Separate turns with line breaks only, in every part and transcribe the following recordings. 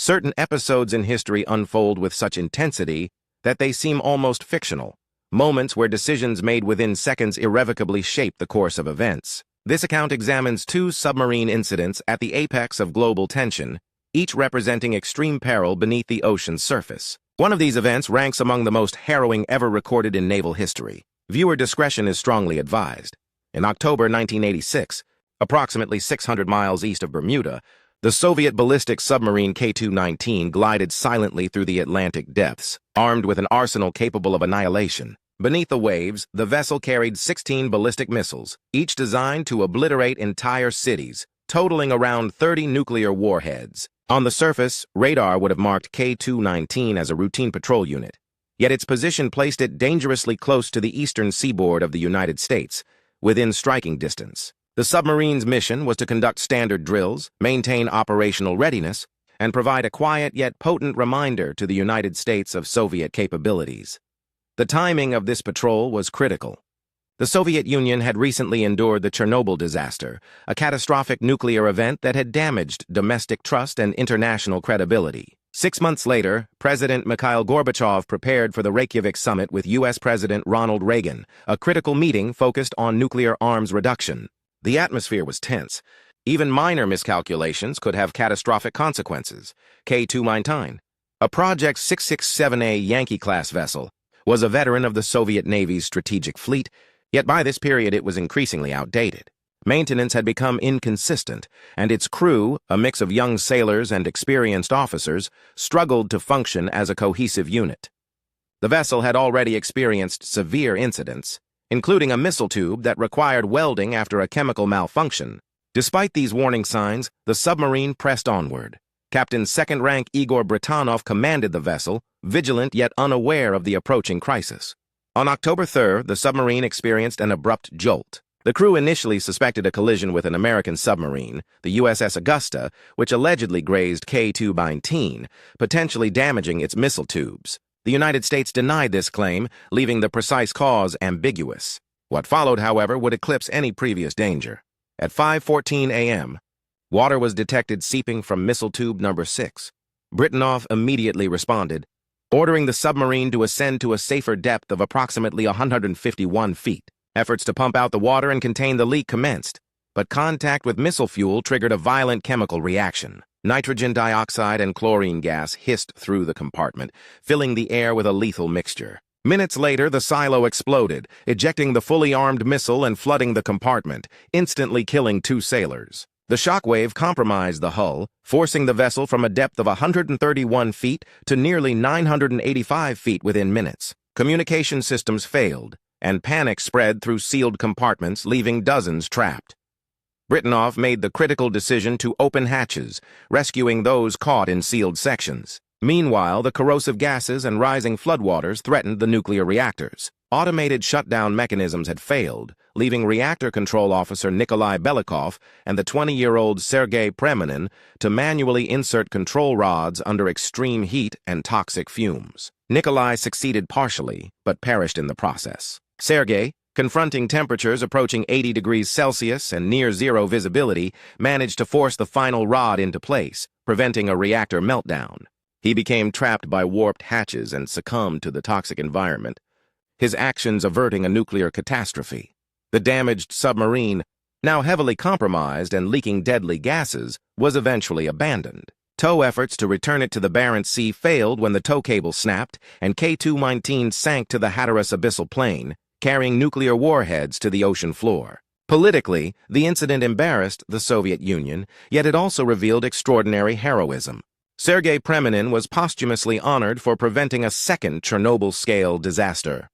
Certain episodes in history unfold with such intensity that they seem almost fictional, moments where decisions made within seconds irrevocably shape the course of events. This account examines two submarine incidents at the apex of global tension, each representing extreme peril beneath the ocean's surface. One of these events ranks among the most harrowing ever recorded in naval history. Viewer discretion is strongly advised. In October 1986, approximately 600 miles east of Bermuda, the Soviet ballistic submarine K-219 glided silently through the Atlantic depths, armed with an arsenal capable of annihilation. Beneath the waves, the vessel carried 16 ballistic missiles, each designed to obliterate entire cities, totaling around 30 nuclear warheads. On the surface, radar would have marked K-219 as a routine patrol unit, yet its position placed it dangerously close to the eastern seaboard of the United States, within striking distance. The submarine's mission was to conduct standard drills, maintain operational readiness, and provide a quiet yet potent reminder to the United States of Soviet capabilities. The timing of this patrol was critical. The Soviet Union had recently endured the Chernobyl disaster, a catastrophic nuclear event that had damaged domestic trust and international credibility. 6 months later, President Mikhail Gorbachev prepared for the Reykjavik summit with U.S. President Ronald Reagan, a critical meeting focused on nuclear arms reduction. The atmosphere was tense. Even minor miscalculations could have catastrophic consequences. K-219, a Project 667A Yankee-class vessel, was a veteran of the Soviet Navy's strategic fleet, yet by this period it was increasingly outdated. Maintenance had become inconsistent, and its crew, a mix of young sailors and experienced officers, struggled to function as a cohesive unit. The vessel had already experienced severe incidents, including a missile tube that required welding after a chemical malfunction. Despite these warning signs, the submarine pressed onward. Captain Second-Rank Igor Britanov commanded the vessel, vigilant yet unaware of the approaching crisis. On October 3rd, the submarine experienced an abrupt jolt. The crew initially suspected a collision with an American submarine, the USS Augusta, which allegedly grazed K-219, potentially damaging its missile tubes. The United States denied this claim, leaving the precise cause ambiguous. What followed, however, would eclipse any previous danger. At 5:14 a.m., water was detected seeping from missile tube number 6. Britanov immediately responded, ordering the submarine to ascend to a safer depth of approximately 151 feet. Efforts to pump out the water and contain the leak commenced, but contact with missile fuel triggered a violent chemical reaction. Nitrogen dioxide and chlorine gas hissed through the compartment, filling the air with a lethal mixture. Minutes later, the silo exploded, ejecting the fully armed missile and flooding the compartment, instantly killing 2 sailors. The shockwave compromised the hull, forcing the vessel from a depth of 131 feet to nearly 985 feet within minutes. Communication systems failed, and panic spread through sealed compartments, leaving dozens trapped. Britanov made the critical decision to open hatches, rescuing those caught in sealed sections. Meanwhile, the corrosive gases and rising floodwaters threatened the nuclear reactors. Automated shutdown mechanisms had failed, leaving reactor control officer Nikolai Belikov and the 20-year-old Sergei Preminin to manually insert control rods under extreme heat and toxic fumes. Nikolai succeeded partially, but perished in the process. Sergei, confronting temperatures approaching 80 degrees Celsius and near-zero visibility, managed to force the final rod into place, preventing a reactor meltdown. He became trapped by warped hatches and succumbed to the toxic environment, his actions averting a nuclear catastrophe. The damaged submarine, now heavily compromised and leaking deadly gases, was eventually abandoned. Tow efforts to return it to the Barents Sea failed when the tow cable snapped and K-219 sank to the Hatteras abyssal plain, carrying nuclear warheads to the ocean floor. Politically, the incident embarrassed the Soviet Union, yet it also revealed extraordinary heroism. Sergei Preminin was posthumously honored for preventing a second Chernobyl-scale disaster.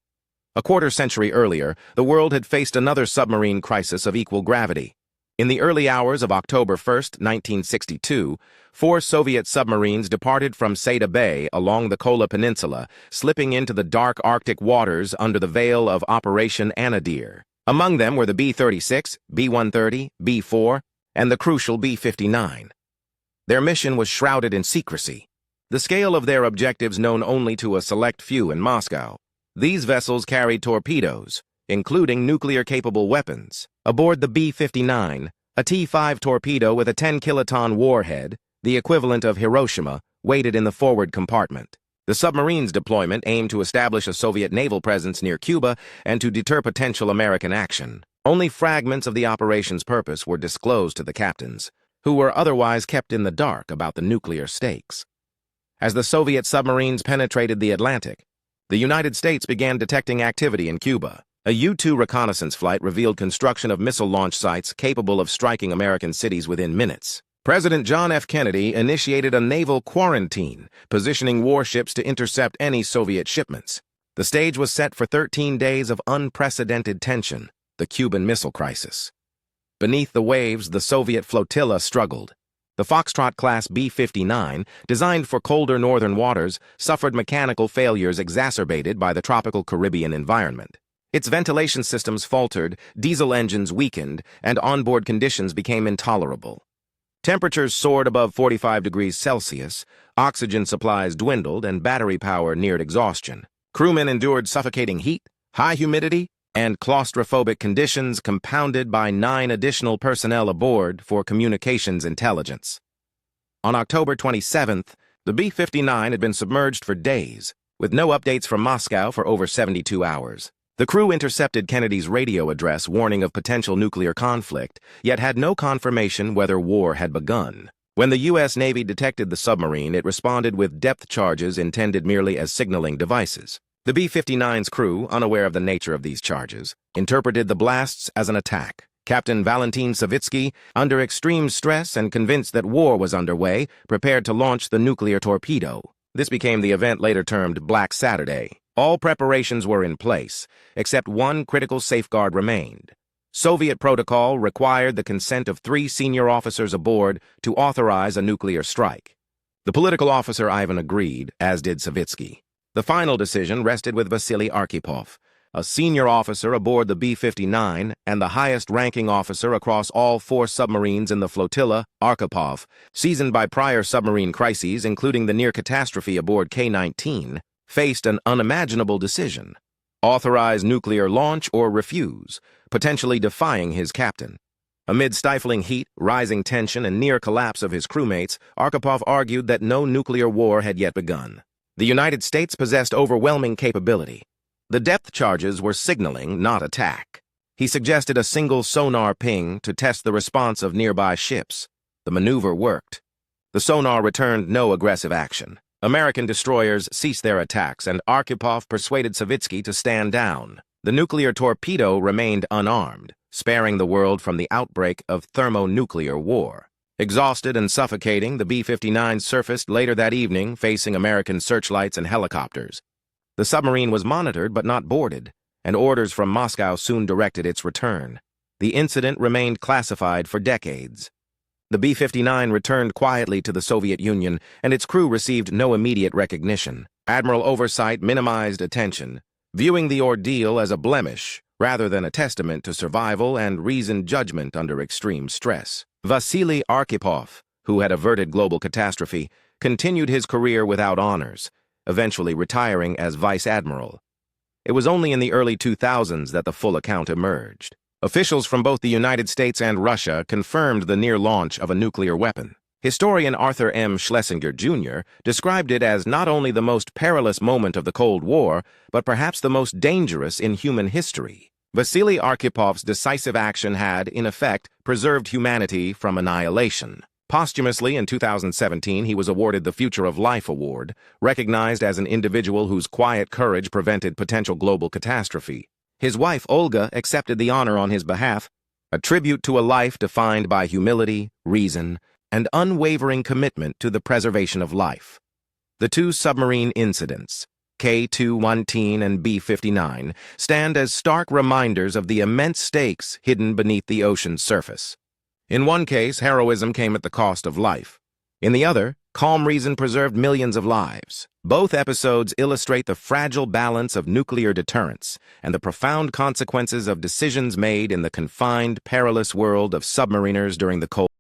A quarter-century earlier, the world had faced another submarine crisis of equal gravity. In the early hours of October 1, 1962, 4 Soviet submarines departed from Seda Bay along the Kola Peninsula, slipping into the dark Arctic waters under the veil of Operation Anadir. Among them were the B-36, B-130, B-4, and the crucial B-59. Their mission was shrouded in secrecy, the scale of their objectives known only to a select few in Moscow. These vessels carried torpedoes, including nuclear-capable weapons. Aboard the B-59, a T-5 torpedo with a 10-kiloton warhead, the equivalent of Hiroshima, waited in the forward compartment. The submarine's deployment aimed to establish a Soviet naval presence near Cuba and to deter potential American action. Only fragments of the operation's purpose were disclosed to the captains, who were otherwise kept in the dark about the nuclear stakes. As the Soviet submarines penetrated the Atlantic, the United States began detecting activity in Cuba. A U-2 reconnaissance flight revealed construction of missile launch sites capable of striking American cities within minutes. President John F. Kennedy initiated a naval quarantine, positioning warships to intercept any Soviet shipments. The stage was set for 13 days of unprecedented tension, the Cuban Missile Crisis. Beneath the waves, the Soviet flotilla struggled. The Foxtrot-class B-59, designed for colder northern waters, suffered mechanical failures exacerbated by the tropical Caribbean environment. Its ventilation systems faltered, diesel engines weakened, and onboard conditions became intolerable. Temperatures soared above 45 degrees Celsius, oxygen supplies dwindled, and battery power neared exhaustion. Crewmen endured suffocating heat, high humidity, and claustrophobic conditions compounded by 9 additional personnel aboard for communications intelligence. On October 27th, the B-59 had been submerged for days, with no updates from Moscow for over 72 hours. The crew intercepted Kennedy's radio address warning of potential nuclear conflict, yet had no confirmation whether war had begun. When the U.S. Navy detected the submarine, it responded with depth charges intended merely as signaling devices. The B-59's crew, unaware of the nature of these charges, interpreted the blasts as an attack. Captain Valentin Savitsky, under extreme stress and convinced that war was underway, prepared to launch the nuclear torpedo. This became the event later termed Black Saturday. All preparations were in place, except one critical safeguard remained. Soviet protocol required the consent of 3 senior officers aboard to authorize a nuclear strike. The political officer Ivan agreed, as did Savitsky. The final decision rested with Vasily Arkhipov, a senior officer aboard the B-59 and the highest-ranking officer across all 4 submarines in the flotilla. Arkhipov, seasoned by prior submarine crises, including the near catastrophe aboard K-219, faced an unimaginable decision: authorize nuclear launch or refuse, potentially defying his captain. Amid stifling heat, rising tension, and near collapse of his crewmates, Arkhipov argued that no nuclear war had yet begun. The United States possessed overwhelming capability. The depth charges were signaling, not attack. He suggested a single sonar ping to test the response of nearby ships. The maneuver worked. The sonar returned no aggressive action. American destroyers ceased their attacks, and Arkhipov persuaded Savitsky to stand down. The nuclear torpedo remained unarmed, sparing the world from the outbreak of thermonuclear war. Exhausted and suffocating, the B-59 surfaced later that evening, facing American searchlights and helicopters. The submarine was monitored but not boarded, and orders from Moscow soon directed its return. The incident remained classified for decades. The B-59 returned quietly to the Soviet Union, and its crew received no immediate recognition. Admiral oversight minimized attention, viewing the ordeal as a blemish rather than a testament to survival and reasoned judgment under extreme stress. Vasily Arkhipov, who had averted global catastrophe, continued his career without honors, eventually retiring as vice admiral. It was only in the early 2000s that the full account emerged. Officials from both the United States and Russia confirmed the near launch of a nuclear weapon. Historian Arthur M. Schlesinger, Jr. described it as not only the most perilous moment of the Cold War, but perhaps the most dangerous in human history. Vasily Arkhipov's decisive action had, in effect, preserved humanity from annihilation. Posthumously, in 2017, he was awarded the Future of Life Award, recognized as an individual whose quiet courage prevented potential global catastrophe. His wife, Olga, accepted the honor on his behalf, a tribute to a life defined by humility, reason, and unwavering commitment to the preservation of life. The 2 submarine incidents, K-219 and B-59, stand as stark reminders of the immense stakes hidden beneath the ocean's surface. In one case, heroism came at the cost of life. In the other, calm reason preserved millions of lives. Both episodes illustrate the fragile balance of nuclear deterrence and the profound consequences of decisions made in the confined, perilous world of submariners during the Cold War.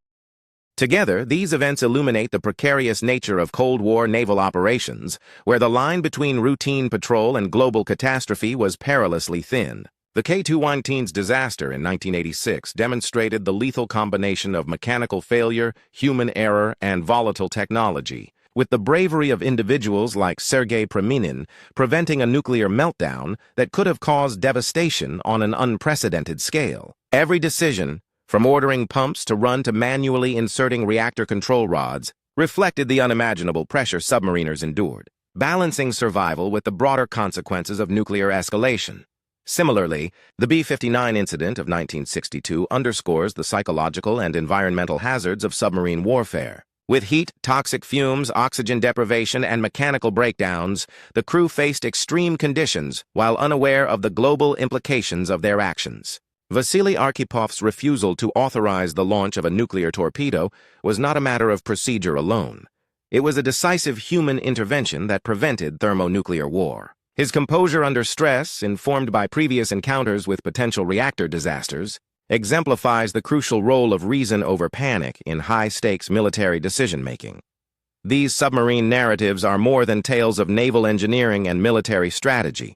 Together, these events illuminate the precarious nature of Cold War naval operations, where the line between routine patrol and global catastrophe was perilously thin. The K-219's disaster in 1986 demonstrated the lethal combination of mechanical failure, human error, and volatile technology, with the bravery of individuals like Sergei Preminin preventing a nuclear meltdown that could have caused devastation on an unprecedented scale. Every decision, from ordering pumps to run to manually inserting reactor control rods, reflected the unimaginable pressure submariners endured, balancing survival with the broader consequences of nuclear escalation. Similarly, the B-59 incident of 1962 underscores the psychological and environmental hazards of submarine warfare. With heat, toxic fumes, oxygen deprivation, and mechanical breakdowns, the crew faced extreme conditions while unaware of the global implications of their actions. Vasily Arkhipov's refusal to authorize the launch of a nuclear torpedo was not a matter of procedure alone. It was a decisive human intervention that prevented thermonuclear war. His composure under stress, informed by previous encounters with potential reactor disasters, exemplifies the crucial role of reason over panic in high-stakes military decision-making. These submarine narratives are more than tales of naval engineering and military strategy.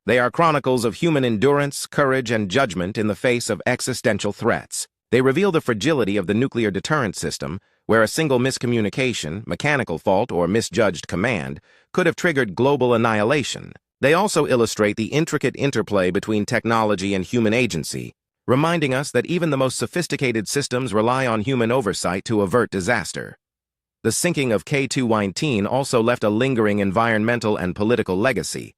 They are chronicles of human endurance, courage, and judgment in the face of existential threats. They reveal the fragility of the nuclear deterrent system, where a single miscommunication, mechanical fault, or misjudged command could have triggered global annihilation. They also illustrate the intricate interplay between technology and human agency, reminding us that even the most sophisticated systems rely on human oversight to avert disaster. The sinking of K-219 also left a lingering environmental and political legacy.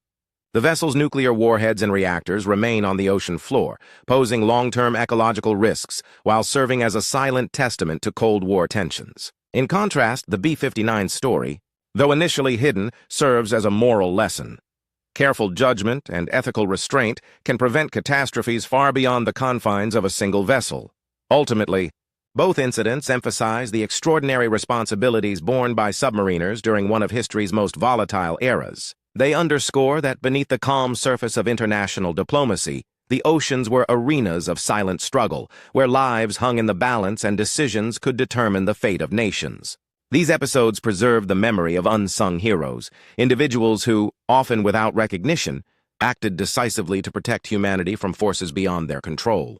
The vessel's nuclear warheads and reactors remain on the ocean floor, posing long-term ecological risks while serving as a silent testament to Cold War tensions. In contrast, the B-59 story, though initially hidden, serves as a moral lesson. Careful judgment and ethical restraint can prevent catastrophes far beyond the confines of a single vessel. Ultimately, both incidents emphasize the extraordinary responsibilities borne by submariners during one of history's most volatile eras. They underscore that beneath the calm surface of international diplomacy, the oceans were arenas of silent struggle, where lives hung in the balance and decisions could determine the fate of nations. These episodes preserve the memory of unsung heroes, individuals who, often without recognition, acted decisively to protect humanity from forces beyond their control.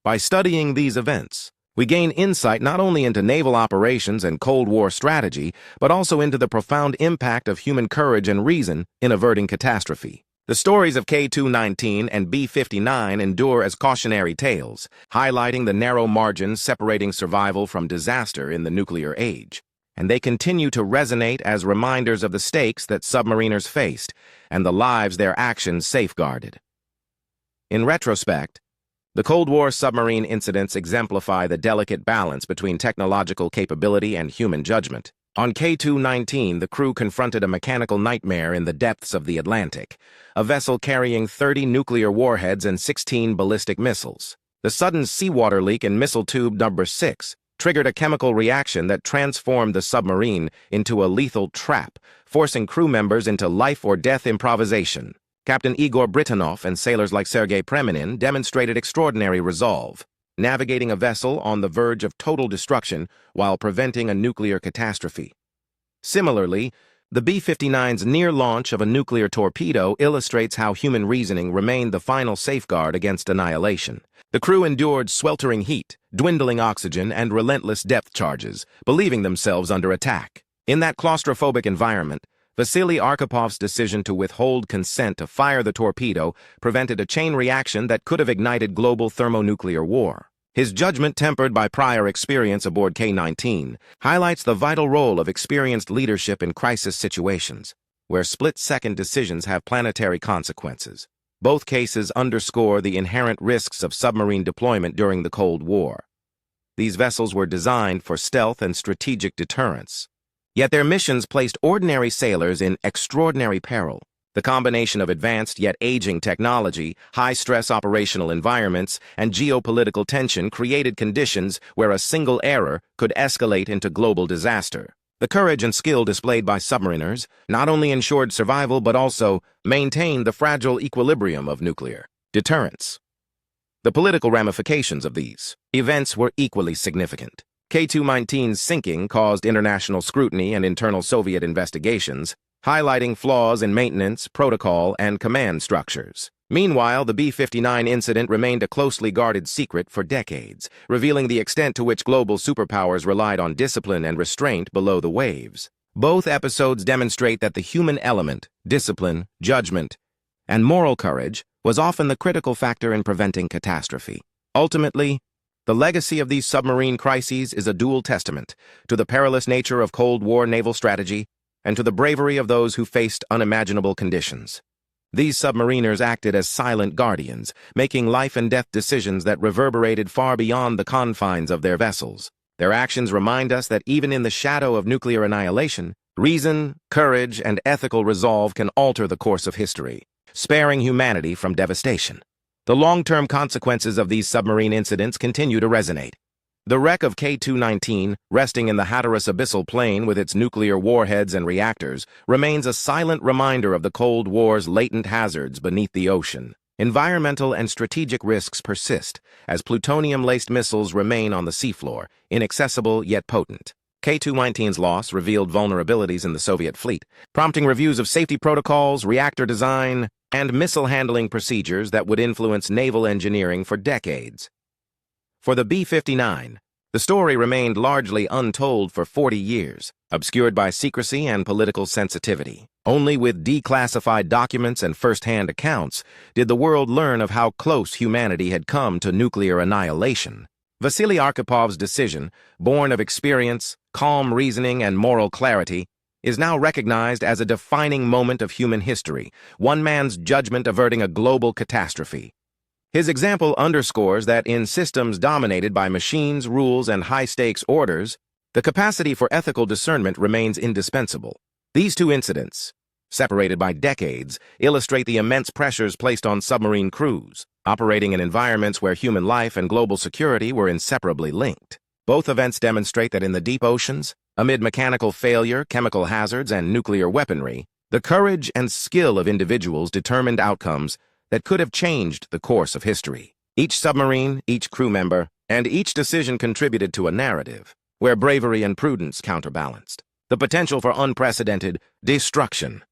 By studying these events, we gain insight not only into naval operations and Cold War strategy, but also into the profound impact of human courage and reason in averting catastrophe. The stories of K-219 and B-59 endure as cautionary tales, highlighting the narrow margins separating survival from disaster in the nuclear age. And they continue to resonate as reminders of the stakes that submariners faced and the lives their actions safeguarded. In retrospect, the Cold War submarine incidents exemplify the delicate balance between technological capability and human judgment. On K-219, the crew confronted a mechanical nightmare in the depths of the Atlantic, a vessel carrying 30 nuclear warheads and 16 ballistic missiles. The sudden seawater leak in missile tube number 6 triggered a chemical reaction that transformed the submarine into a lethal trap, forcing crew members into life-or-death improvisation. Captain Igor Britanov and sailors like Sergei Preminin demonstrated extraordinary resolve, navigating a vessel on the verge of total destruction while preventing a nuclear catastrophe. Similarly, the B-59's near launch of a nuclear torpedo illustrates how human reasoning remained the final safeguard against annihilation. The crew endured sweltering heat, dwindling oxygen, and relentless depth charges, believing themselves under attack. In that claustrophobic environment, Vasily Arkhipov's decision to withhold consent to fire the torpedo prevented a chain reaction that could have ignited global thermonuclear war. His judgment, tempered by prior experience aboard K-19, highlights the vital role of experienced leadership in crisis situations, where split-second decisions have planetary consequences. Both cases underscore the inherent risks of submarine deployment during the Cold War. These vessels were designed for stealth and strategic deterrence. Yet their missions placed ordinary sailors in extraordinary peril. The combination of advanced yet aging technology, high-stress operational environments, and geopolitical tension created conditions where a single error could escalate into global disaster. The courage and skill displayed by submariners not only ensured survival but also maintained the fragile equilibrium of nuclear deterrence. The political ramifications of these events were equally significant. K-219's sinking caused international scrutiny and internal Soviet investigations, highlighting flaws in maintenance, protocol, and command structures. Meanwhile, the B-59 incident remained a closely guarded secret for decades, revealing the extent to which global superpowers relied on discipline and restraint below the waves. Both episodes demonstrate that the human element, discipline, judgment, and moral courage was often the critical factor in preventing catastrophe. Ultimately, the legacy of these submarine crises is a dual testament to the perilous nature of Cold War naval strategy and to the bravery of those who faced unimaginable conditions. These submariners acted as silent guardians, making life-and-death decisions that reverberated far beyond the confines of their vessels. Their actions remind us that even in the shadow of nuclear annihilation, reason, courage, and ethical resolve can alter the course of history, sparing humanity from devastation. The long-term consequences of these submarine incidents continue to resonate. The wreck of K-219, resting in the Hatteras abyssal plain with its nuclear warheads and reactors, remains a silent reminder of the Cold War's latent hazards beneath the ocean. Environmental and strategic risks persist as plutonium-laced missiles remain on the seafloor, inaccessible yet potent. K-219's loss revealed vulnerabilities in the Soviet fleet, prompting reviews of safety protocols, reactor design, and missile handling procedures that would influence naval engineering for decades. For the B-59, the story remained largely untold for 40 years, obscured by secrecy and political sensitivity. Only with declassified documents and first-hand accounts did the world learn of how close humanity had come to nuclear annihilation. Vasily Arkhipov's decision, born of experience, calm reasoning, and moral clarity, is now recognized as a defining moment of human history, one man's judgment averting a global catastrophe. His example underscores that in systems dominated by machines, rules, and high-stakes orders, the capacity for ethical discernment remains indispensable. These two incidents, separated by decades, illustrate the immense pressures placed on submarine crews, operating in environments where human life and global security were inseparably linked. Both events demonstrate that in the deep oceans, amid mechanical failure, chemical hazards, and nuclear weaponry, the courage and skill of individuals determined outcomes that could have changed the course of history. Each submarine, each crew member, and each decision contributed to a narrative where bravery and prudence counterbalanced the potential for unprecedented destruction.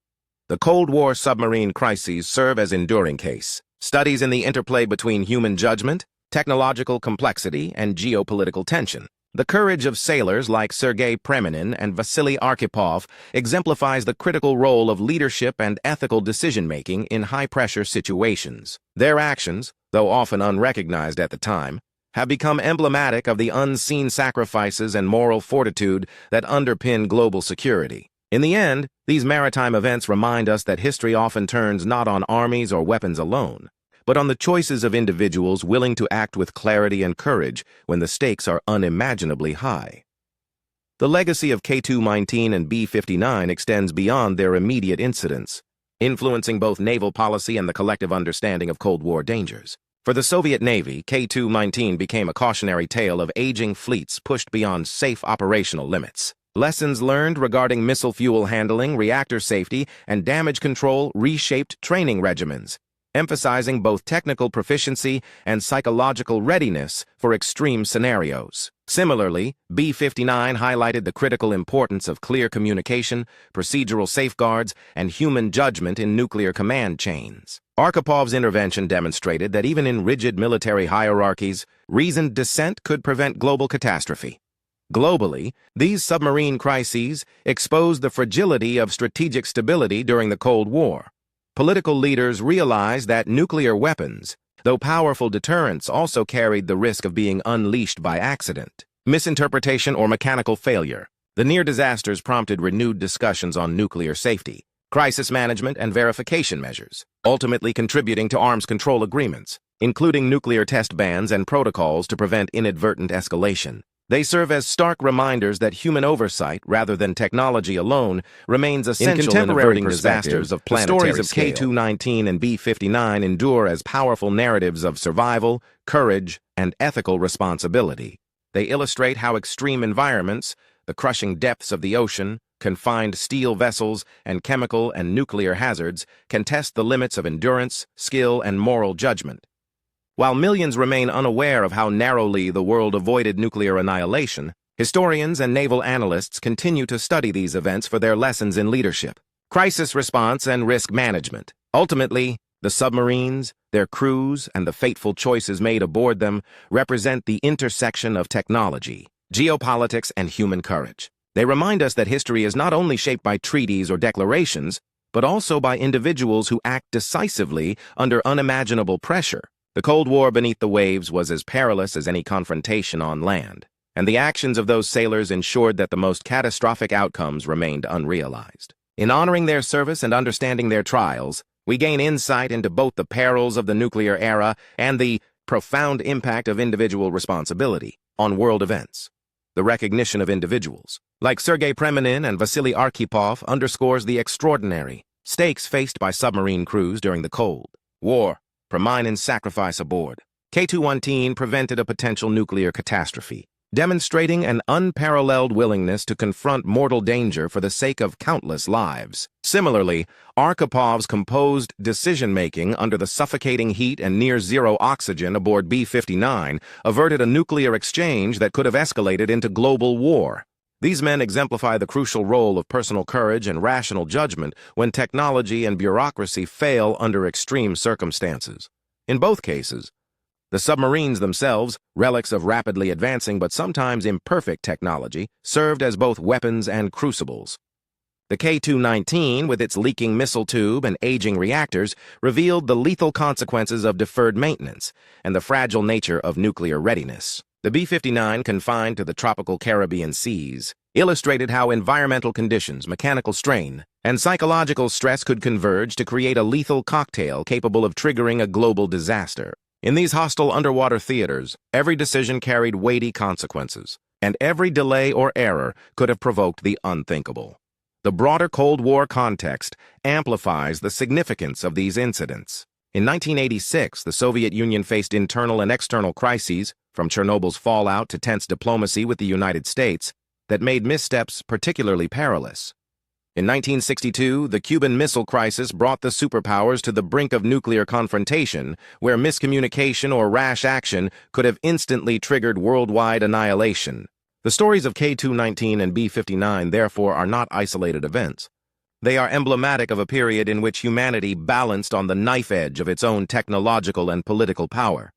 The Cold War submarine crises serve as enduring case studies in the interplay between human judgment, technological complexity, and geopolitical tension. The courage of sailors like Sergei Preminin and Vasily Arkhipov exemplifies the critical role of leadership and ethical decision-making in high-pressure situations. Their actions, though often unrecognized at the time, have become emblematic of the unseen sacrifices and moral fortitude that underpin global security. In the end, these maritime events remind us that history often turns not on armies or weapons alone, but on the choices of individuals willing to act with clarity and courage when the stakes are unimaginably high. The legacy of K-219 and B-59 extends beyond their immediate incidents, influencing both naval policy and the collective understanding of Cold War dangers. For the Soviet Navy, K-219 became a cautionary tale of aging fleets pushed beyond safe operational limits. Lessons learned regarding missile fuel handling, reactor safety, and damage control reshaped training regimens, emphasizing both technical proficiency and psychological readiness for extreme scenarios. Similarly, B-59 highlighted the critical importance of clear communication, procedural safeguards, and human judgment in nuclear command chains. Arkhipov's intervention demonstrated that even in rigid military hierarchies, reasoned dissent could prevent global catastrophe. Globally, these submarine crises exposed the fragility of strategic stability during the Cold War. Political leaders realized that nuclear weapons, though powerful deterrents, also carried the risk of being unleashed by accident, misinterpretation, or mechanical failure. The near disasters prompted renewed discussions on nuclear safety, crisis management, and verification measures, ultimately contributing to arms control agreements, including nuclear test bans and protocols to prevent inadvertent escalation. They serve as stark reminders that human oversight, rather than technology alone, remains essential in averting disasters of planetary scale. The stories of K-219 and B-59 endure as powerful narratives of survival, courage, and ethical responsibility. They illustrate how extreme environments, the crushing depths of the ocean, confined steel vessels, and chemical and nuclear hazards can test the limits of endurance, skill, and moral judgment. While millions remain unaware of how narrowly the world avoided nuclear annihilation, historians and naval analysts continue to study these events for their lessons in leadership, crisis response, and risk management. Ultimately, the submarines, their crews, and the fateful choices made aboard them represent the intersection of technology, geopolitics, and human courage. They remind us that history is not only shaped by treaties or declarations, but also by individuals who act decisively under unimaginable pressure. The Cold War beneath the waves was as perilous as any confrontation on land, and the actions of those sailors ensured that the most catastrophic outcomes remained unrealized. In honoring their service and understanding their trials, we gain insight into both the perils of the nuclear era and the profound impact of individual responsibility on world events. The recognition of individuals, like Sergei Preminin and Vasily Arkhipov, underscores the extraordinary stakes faced by submarine crews during the Cold War. Preminin's sacrifice aboard K-219 prevented a potential nuclear catastrophe, demonstrating an unparalleled willingness to confront mortal danger for the sake of countless lives. Similarly, Arkhipov's composed decision-making under the suffocating heat and near-zero oxygen aboard B-59 averted a nuclear exchange that could have escalated into global war. These men exemplify the crucial role of personal courage and rational judgment when technology and bureaucracy fail under extreme circumstances. In both cases, the submarines themselves, relics of rapidly advancing but sometimes imperfect technology, served as both weapons and crucibles. The K-219, with its leaking missile tube and aging reactors, revealed the lethal consequences of deferred maintenance and the fragile nature of nuclear readiness. The B-59, confined to the tropical Caribbean seas, illustrated how environmental conditions, mechanical strain, and psychological stress could converge to create a lethal cocktail capable of triggering a global disaster. In these hostile underwater theaters, every decision carried weighty consequences, and every delay or error could have provoked the unthinkable. The broader Cold War context amplifies the significance of these incidents. In 1986, the Soviet Union faced internal and external crises, from Chernobyl's fallout to tense diplomacy with the United States, that made missteps particularly perilous. In 1962, the Cuban Missile Crisis brought the superpowers to the brink of nuclear confrontation, where miscommunication or rash action could have instantly triggered worldwide annihilation. The stories of K-219 and B-59, therefore, are not isolated events. They are emblematic of a period in which humanity balanced on the knife edge of its own technological and political power.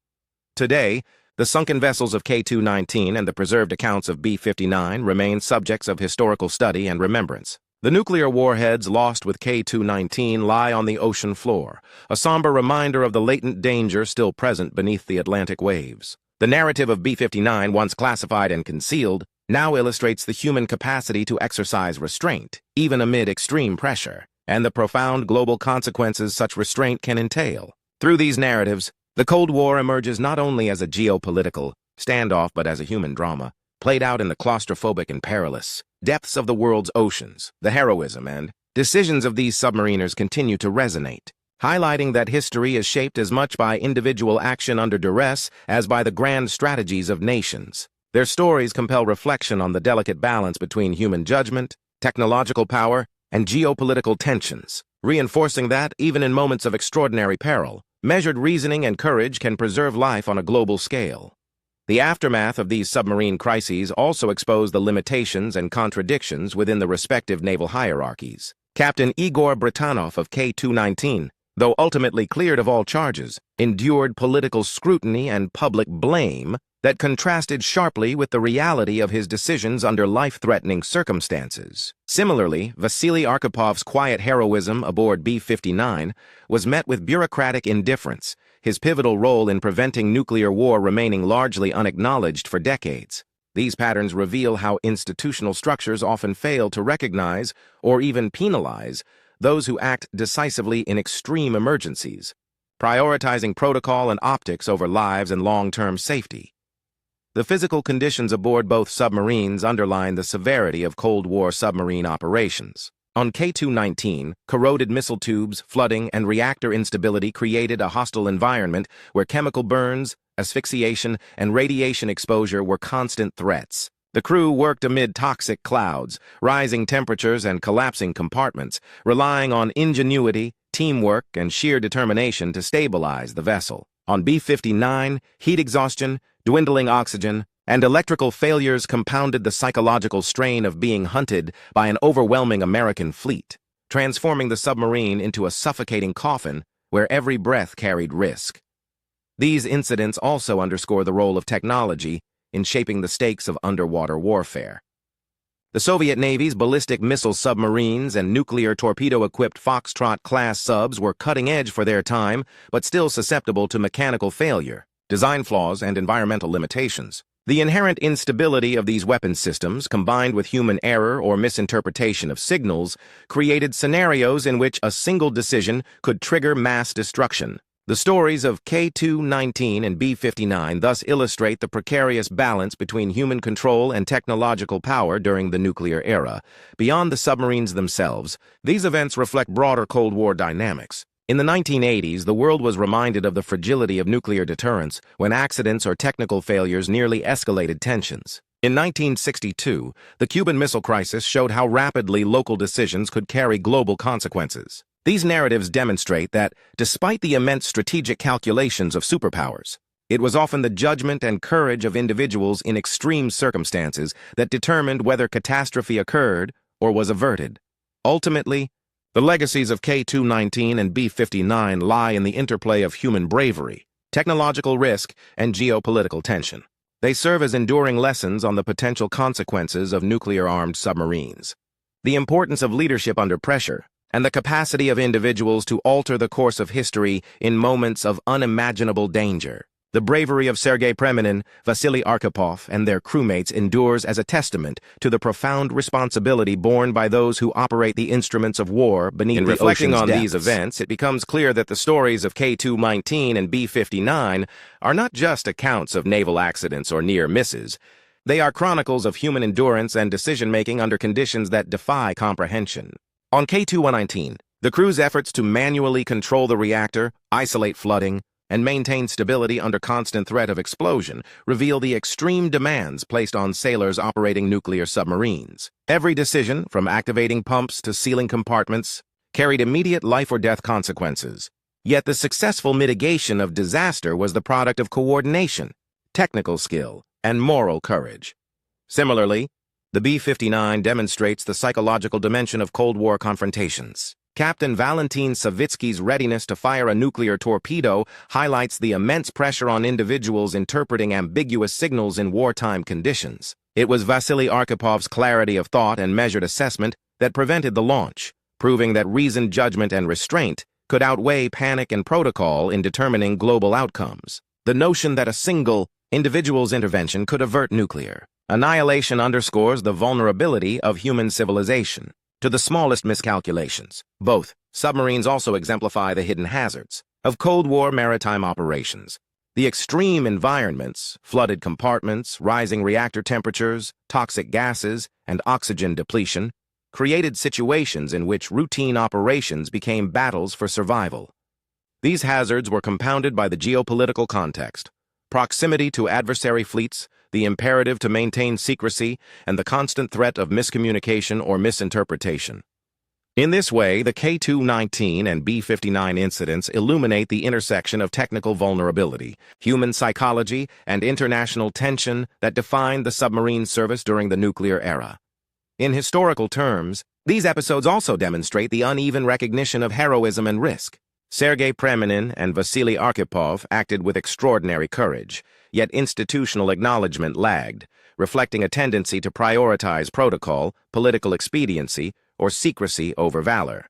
Today, the sunken vessels of K-219 and the preserved accounts of B-59 remain subjects of historical study and remembrance. The nuclear warheads lost with K-219 lie on the ocean floor, a somber reminder of the latent danger still present beneath the Atlantic waves. The narrative of B-59, once classified and concealed, now illustrates the human capacity to exercise restraint, even amid extreme pressure, and the profound global consequences such restraint can entail. Through these narratives, the Cold War emerges not only as a geopolitical standoff but as a human drama, played out in the claustrophobic and perilous depths of the world's oceans. The heroism and decisions of these submariners continue to resonate, highlighting that history is shaped as much by individual action under duress as by the grand strategies of nations. Their stories compel reflection on the delicate balance between human judgment, technological power, and geopolitical tensions, reinforcing that, even in moments of extraordinary peril, measured reasoning and courage can preserve life on a global scale. The aftermath of these submarine crises also exposed the limitations and contradictions within the respective naval hierarchies. Captain Igor Britanov of K-219, though ultimately cleared of all charges, endured political scrutiny and public blame that contrasted sharply with the reality of his decisions under life-threatening circumstances. Similarly, Vasily Arkhipov's quiet heroism aboard B-59 was met with bureaucratic indifference, his pivotal role in preventing nuclear war remaining largely unacknowledged for decades. These patterns reveal how institutional structures often fail to recognize or even penalize those who act decisively in extreme emergencies, prioritizing protocol and optics over lives and long-term safety. The physical conditions aboard both submarines underline the severity of Cold War submarine operations. On K-219, corroded missile tubes, flooding, and reactor instability created a hostile environment where chemical burns, asphyxiation, and radiation exposure were constant threats. The crew worked amid toxic clouds, rising temperatures, and collapsing compartments, relying on ingenuity, teamwork, and sheer determination to stabilize the vessel. On B-59, heat exhaustion, dwindling oxygen, and electrical failures compounded the psychological strain of being hunted by an overwhelming American fleet, transforming the submarine into a suffocating coffin where every breath carried risk. These incidents also underscore the role of technology in shaping the stakes of underwater warfare. The Soviet Navy's ballistic missile submarines and nuclear torpedo-equipped Foxtrot-class subs were cutting-edge for their time, but still susceptible to mechanical failure, design flaws, and environmental limitations. The inherent instability of these weapon systems, combined with human error or misinterpretation of signals, created scenarios in which a single decision could trigger mass destruction. The stories of K-219 and B-59 thus illustrate the precarious balance between human control and technological power during the nuclear era. Beyond the submarines themselves, these events reflect broader Cold War dynamics. In the 1980s, the world was reminded of the fragility of nuclear deterrence when accidents or technical failures nearly escalated tensions. In 1962, the Cuban Missile Crisis showed how rapidly local decisions could carry global consequences. These narratives demonstrate that, despite the immense strategic calculations of superpowers, it was often the judgment and courage of individuals in extreme circumstances that determined whether catastrophe occurred or was averted. Ultimately, the legacies of K-219 and B-59 lie in the interplay of human bravery, technological risk, and geopolitical tension. They serve as enduring lessons on the potential consequences of nuclear-armed submarines, the importance of leadership under pressure, and the capacity of individuals to alter the course of history in moments of unimaginable danger. The bravery of Sergei Preminin, Vasily Arkhipov, and their crewmates endures as a testament to the profound responsibility borne by those who operate the instruments of war beneath the ocean's depths. In reflecting on these events, it becomes clear that the stories of K-219 and B-59 are not just accounts of naval accidents or near misses. They are chronicles of human endurance and decision-making under conditions that defy comprehension. On K-219, the crew's efforts to manually control the reactor, isolate flooding, and maintain stability under constant threat of explosion reveal the extreme demands placed on sailors operating nuclear submarines. Every decision, from activating pumps to sealing compartments, carried immediate life-or-death consequences. Yet the successful mitigation of disaster was the product of coordination, technical skill, and moral courage. Similarly, the B-59 demonstrates the psychological dimension of Cold War confrontations. Captain Valentin Savitsky's readiness to fire a nuclear torpedo highlights the immense pressure on individuals interpreting ambiguous signals in wartime conditions. It was Vasily Arkhipov's clarity of thought and measured assessment that prevented the launch, proving that reasoned judgment and restraint could outweigh panic and protocol in determining global outcomes. The notion that a single individual's intervention could avert nuclear annihilation underscores the vulnerability of human civilization to the smallest miscalculations. Both submarines also exemplify the hidden hazards of Cold War maritime operations. The extreme environments, flooded compartments, rising reactor temperatures, toxic gases, and oxygen depletion, created situations in which routine operations became battles for survival. These hazards were compounded by the geopolitical context, proximity to adversary fleets, the imperative to maintain secrecy, and the constant threat of miscommunication or misinterpretation. In this way, the K-219 and B-59 incidents illuminate the intersection of technical vulnerability, human psychology, and international tension that defined the submarine service during the nuclear era. In historical terms, these episodes also demonstrate the uneven recognition of heroism and risk. Sergei Preminin and Vasily Arkhipov acted with extraordinary courage, yet institutional acknowledgement lagged, reflecting a tendency to prioritize protocol, political expediency, or secrecy over valor.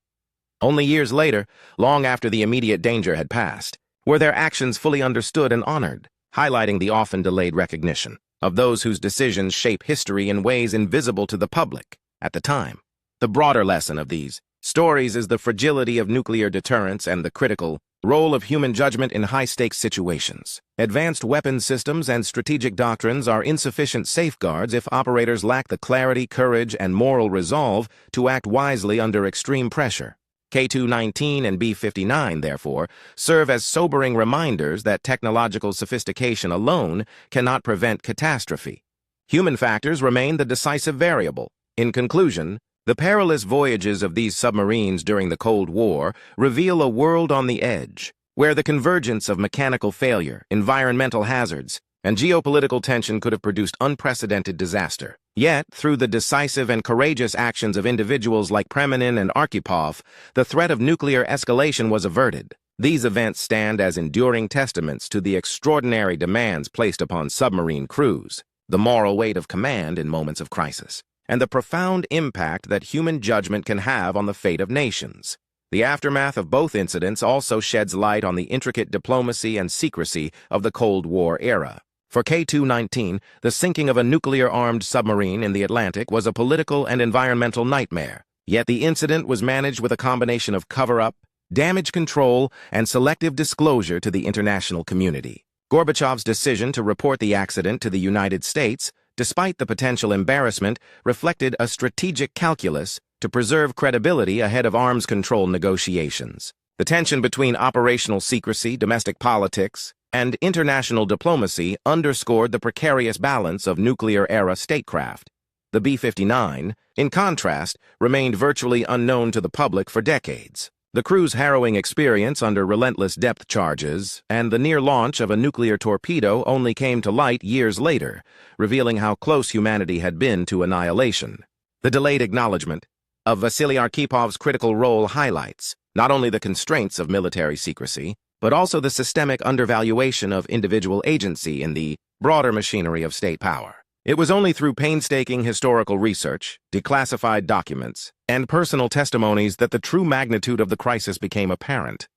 Only years later, long after the immediate danger had passed, were their actions fully understood and honored, highlighting the often delayed recognition of those whose decisions shape history in ways invisible to the public at the time. The broader lesson of these stories is the fragility of nuclear deterrence and the critical role of human judgment in high-stakes situations. Advanced weapons systems and strategic doctrines are insufficient safeguards if operators lack the clarity, courage, and moral resolve to act wisely under extreme pressure. K-219 and B-59, therefore, serve as sobering reminders that technological sophistication alone cannot prevent catastrophe. Human factors remain the decisive variable. In conclusion, the perilous voyages of these submarines during the Cold War reveal a world on the edge, where the convergence of mechanical failure, environmental hazards, and geopolitical tension could have produced unprecedented disaster. Yet, through the decisive and courageous actions of individuals like Preminin and Arkhipov, the threat of nuclear escalation was averted. These events stand as enduring testaments to the extraordinary demands placed upon submarine crews, the moral weight of command in moments of crisis, and the profound impact that human judgment can have on the fate of nations. The aftermath of both incidents also sheds light on the intricate diplomacy and secrecy of the Cold War era. For K-219, the sinking of a nuclear-armed submarine in the Atlantic was a political and environmental nightmare. Yet the incident was managed with a combination of cover-up, damage control, and selective disclosure to the international community. Gorbachev's decision to report the accident to the United States, despite the potential embarrassment, reflected a strategic calculus to preserve credibility ahead of arms control negotiations. The tension between operational secrecy, domestic politics, and international diplomacy underscored the precarious balance of nuclear-era statecraft. The B-59, in contrast, remained virtually unknown to the public for decades. The crew's harrowing experience under relentless depth charges and the near launch of a nuclear torpedo only came to light years later, revealing how close humanity had been to annihilation. The delayed acknowledgement of Vasily Arkhipov's critical role highlights not only the constraints of military secrecy, but also the systemic undervaluation of individual agency in the broader machinery of state power. It was only through painstaking historical research, declassified documents, and personal testimonies that the true magnitude of the crisis became apparent.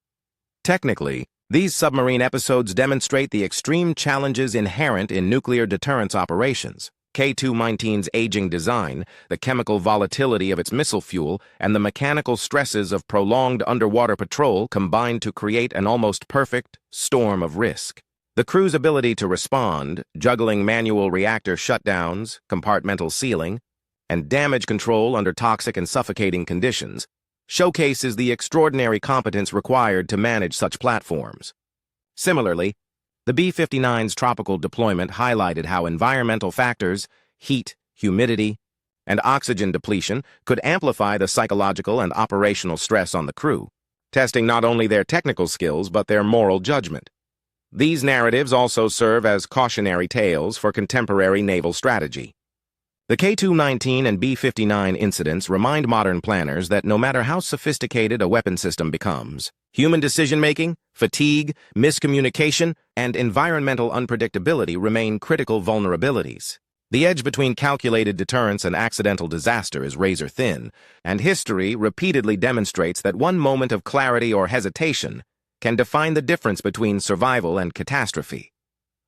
Technically, these submarine episodes demonstrate the extreme challenges inherent in nuclear deterrence operations. K-219's aging design, the chemical volatility of its missile fuel, and the mechanical stresses of prolonged underwater patrol combined to create an almost perfect storm of risk. The crew's ability to respond, juggling manual reactor shutdowns, compartmental sealing, and damage control under toxic and suffocating conditions, showcases the extraordinary competence required to manage such platforms. Similarly, the B-59's tropical deployment highlighted how environmental factors, heat, humidity, and oxygen depletion could amplify the psychological and operational stress on the crew, testing not only their technical skills but their moral judgment. These narratives also serve as cautionary tales for contemporary naval strategy. The K-219 and B-59 incidents remind modern planners that no matter how sophisticated a weapon system becomes, human decision-making, fatigue, miscommunication, and environmental unpredictability remain critical vulnerabilities. The edge between calculated deterrence and accidental disaster is razor-thin, and history repeatedly demonstrates that one moment of clarity or hesitation can define the difference between survival and catastrophe.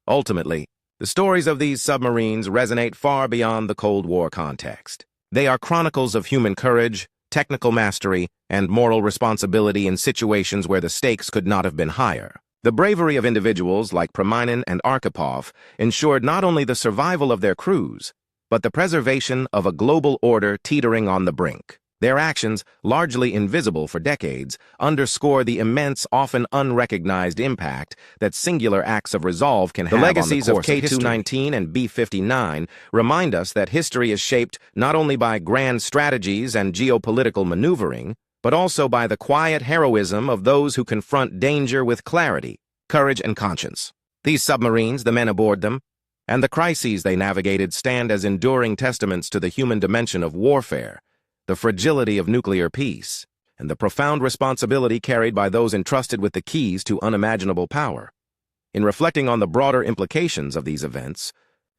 Ultimately, the stories of these submarines resonate far beyond the Cold War context. They are chronicles of human courage, technical mastery, and moral responsibility in situations where the stakes could not have been higher. The bravery of individuals like Primanin and Arkhipov ensured not only the survival of their crews, but the preservation of a global order teetering on the brink. Their actions, largely invisible for decades, underscore the immense, often unrecognized impact that singular acts of resolve can have on the course of history. The legacies of K-219 and B-59 remind us that history is shaped not only by grand strategies and geopolitical maneuvering, but also by the quiet heroism of those who confront danger with clarity, courage, and conscience. These submarines, the men aboard them, and the crises they navigated stand as enduring testaments to the human dimension of warfare, the fragility of nuclear peace, and the profound responsibility carried by those entrusted with the keys to unimaginable power. In reflecting on the broader implications of these events,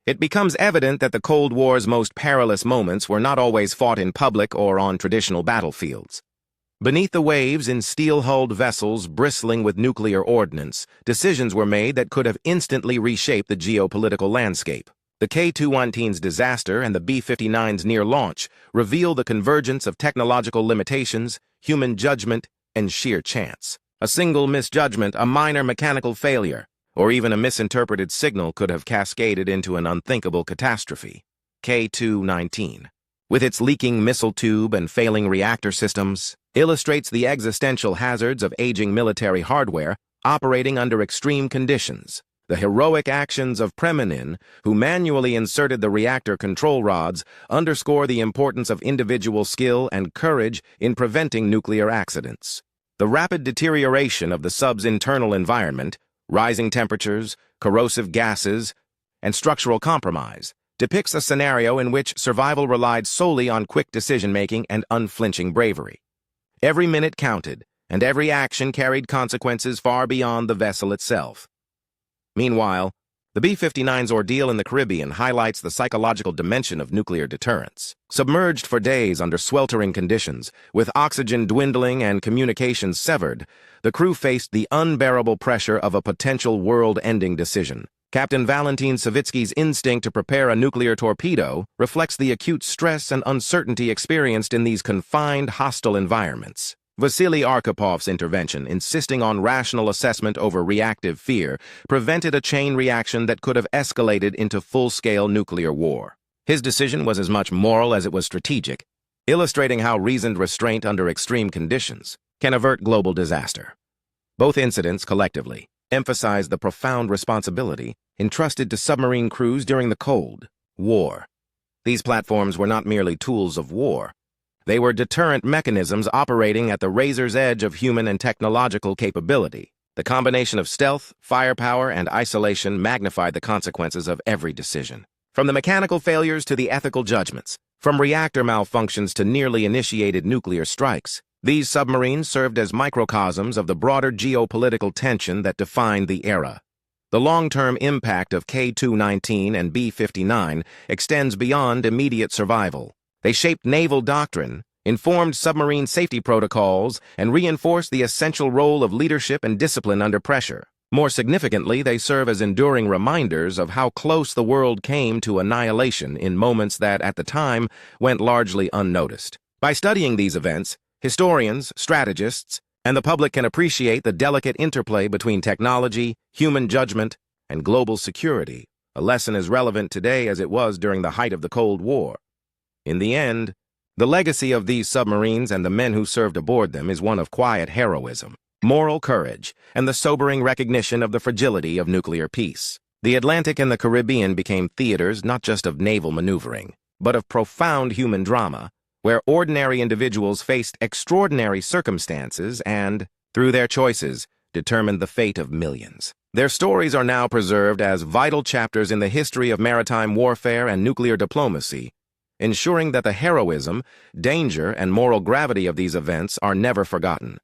it becomes evident that the Cold War's most perilous moments were not always fought in public or on traditional battlefields. Beneath the waves in steel-hulled vessels bristling with nuclear ordnance, decisions were made that could have instantly reshaped the geopolitical landscape. The K-219's disaster and the B-59's near launch reveal the convergence of technological limitations, human judgment, and sheer chance. A single misjudgment, a minor mechanical failure, or even a misinterpreted signal could have cascaded into an unthinkable catastrophe. K-219, with its leaking missile tube and failing reactor systems, illustrates the existential hazards of aging military hardware operating under extreme conditions. The heroic actions of Primanin, who manually inserted the reactor control rods, underscore the importance of individual skill and courage in preventing nuclear accidents. The rapid deterioration of the sub's internal environment, rising temperatures, corrosive gases, and structural compromise, depicts a scenario in which survival relied solely on quick decision-making and unflinching bravery. Every minute counted, and every action carried consequences far beyond the vessel itself. Meanwhile, The B-59's ordeal in the Caribbean highlights the psychological dimension of nuclear deterrence. Submerged for days under sweltering conditions, with oxygen dwindling and communications severed, the crew faced the unbearable pressure of a potential world-ending decision. Captain Valentin Savitsky's instinct to prepare a nuclear torpedo reflects the acute stress and uncertainty experienced in these confined, hostile environments. Vasily Arkhipov's intervention, insisting on rational assessment over reactive fear, prevented a chain reaction that could have escalated into full-scale nuclear war. His decision was as much moral as it was strategic, illustrating how reasoned restraint under extreme conditions can avert global disaster. Both incidents, collectively, emphasize the profound responsibility entrusted to submarine crews during the Cold War. These platforms were not merely tools of war. They were deterrent mechanisms operating at the razor's edge of human and technological capability. The combination of stealth, firepower, and isolation magnified the consequences of every decision. From the mechanical failures to the ethical judgments, from reactor malfunctions to nearly initiated nuclear strikes, these submarines served as microcosms of the broader geopolitical tension that defined the era. The long-term impact of K-219 and B-59 extends beyond immediate survival. They shaped naval doctrine, informed submarine safety protocols, and reinforced the essential role of leadership and discipline under pressure. More significantly, they serve as enduring reminders of how close the world came to annihilation in moments that, at the time, went largely unnoticed. By studying these events, historians, strategists, and the public can appreciate the delicate interplay between technology, human judgment, and global security, a lesson as relevant today as it was during the height of the Cold War. In the end, the legacy of these submarines and the men who served aboard them is one of quiet heroism, moral courage, and the sobering recognition of the fragility of nuclear peace. The Atlantic and the Caribbean became theaters not just of naval maneuvering, but of profound human drama, where ordinary individuals faced extraordinary circumstances and, through their choices, determined the fate of millions. Their stories are now preserved as vital chapters in the history of maritime warfare and nuclear diplomacy, ensuring that the heroism, danger, and moral gravity of these events are never forgotten.